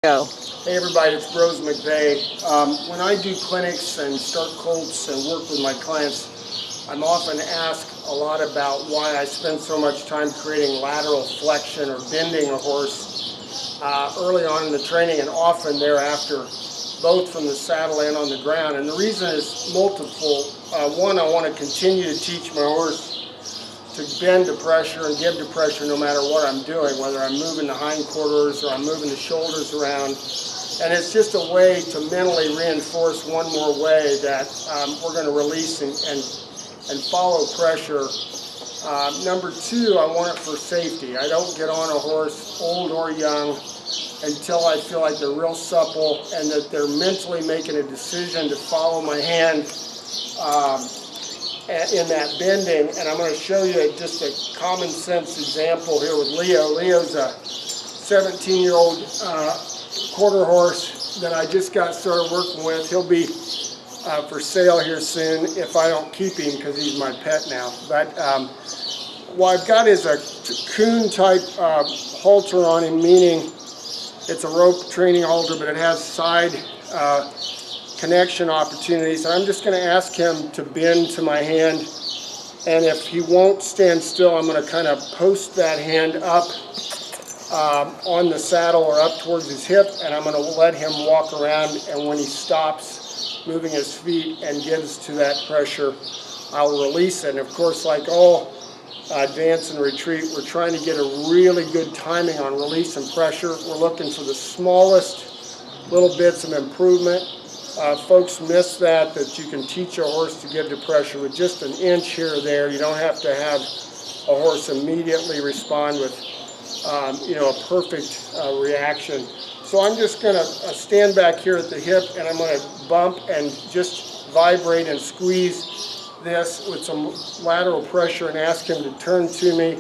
Go. Hey everybody, it's Brose McVey. When I do clinics and start colts and work with my clients, I'm often asked a lot about why I spend so much time creating lateral flexion or bending a horse early on in the training and often thereafter, both from the saddle and on the ground. And the reason is multiple. One, I want to continue to teach my horse to bend to pressure and give to pressure no matter what I'm doing, whether I'm moving the hindquarters or I'm moving the shoulders around. And it's just a way to mentally reinforce one more way that we're going to release and follow pressure. Number two, I want it for safety. I don't get on a horse, old or young, until I feel like they're real supple and that they're mentally making a decision to follow my hand in that bending. And I'm going to show you just a common sense example here with Leo. Leo's a 17-year-old quarter horse that I just got started working with. He'll be for sale here soon if I don't keep him because he's my pet now. But what I've got is a cocoon type halter on him, meaning it's a rope training halter, but it has side connection opportunities. And I'm just going to ask him to bend to my hand, and if he won't stand still, I'm going to kind of post that hand up on the saddle or up towards his hip, and I'm going to let him walk around, and when he stops moving his feet and gives to that pressure, I'll release it. And of course, like all dance and retreat, we're trying to get a really good timing on release and pressure. We're looking for the smallest little bits of improvement. Folks miss that you can teach a horse to give to pressure with just an inch here or there. You don't have to have a horse immediately respond with a perfect reaction. So I'm just going to stand back here at the hip, and I'm going to bump and just vibrate and squeeze this with some lateral pressure and ask him to turn to me.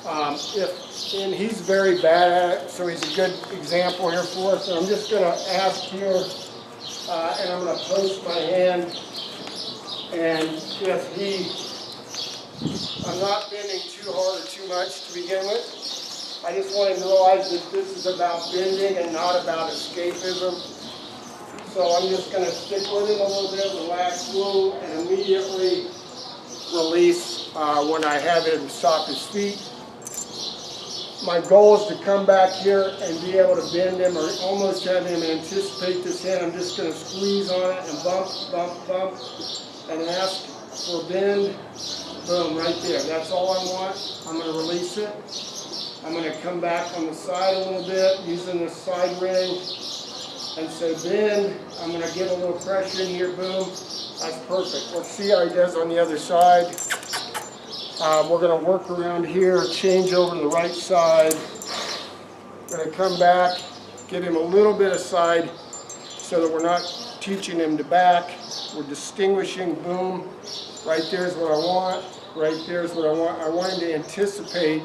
And he's very bad at it, so he's a good example here for us. And I'm just going to ask here, and I'm going to post my hand, and I'm not bending too hard or too much to begin with. I just want him to realize that this is about bending and not about escapism. So I'm just going to stick with him a little bit, relax, woo, and immediately release when I have him stop his feet. My goal is to come back here and be able to bend him or almost have him anticipate this hand. I'm just going to squeeze on it and bump, bump, bump, and ask for a bend. Boom, right there. That's all I want. I'm going to release it. I'm going to come back on the side a little bit using the side ring and say bend. I'm going to give a little pressure in here. Boom. That's perfect. Let's see how he does on the other side. We're going to work around here, change over to the right side. We're going to come back, give him a little bit of side so that we're not teaching him to back. We're distinguishing. Boom. Right there's what I want. Right there's what I want. I want him to anticipate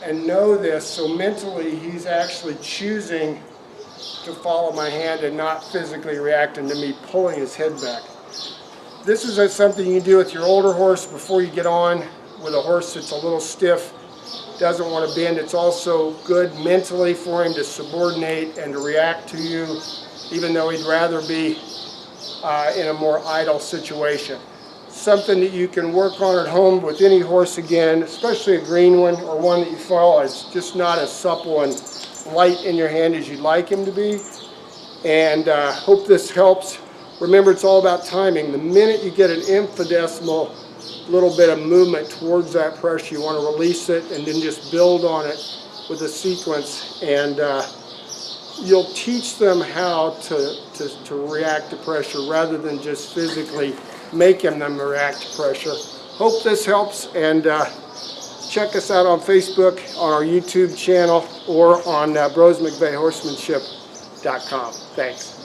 and know this, so mentally he's actually choosing to follow my hand and not physically reacting to me pulling his head back. This is something you do with your older horse before you get on with a horse that's a little stiff, doesn't want to bend. It's also good mentally for him to subordinate and to react to you, even though he'd rather be in a more idle situation. Something that you can work on at home with any horse again, especially a green one or one that you feel is just not as supple and light in your hand as you'd like him to be. And hope this helps. Remember, it's all about timing. The minute you get an infinitesimal little bit of movement towards that pressure, you want to release it and then just build on it with a sequence. And you'll teach them how to react to pressure rather than just physically making them react to pressure. Hope this helps, and check us out on Facebook, on our YouTube channel, or on Brose McVey Horsemanship.com. Thanks.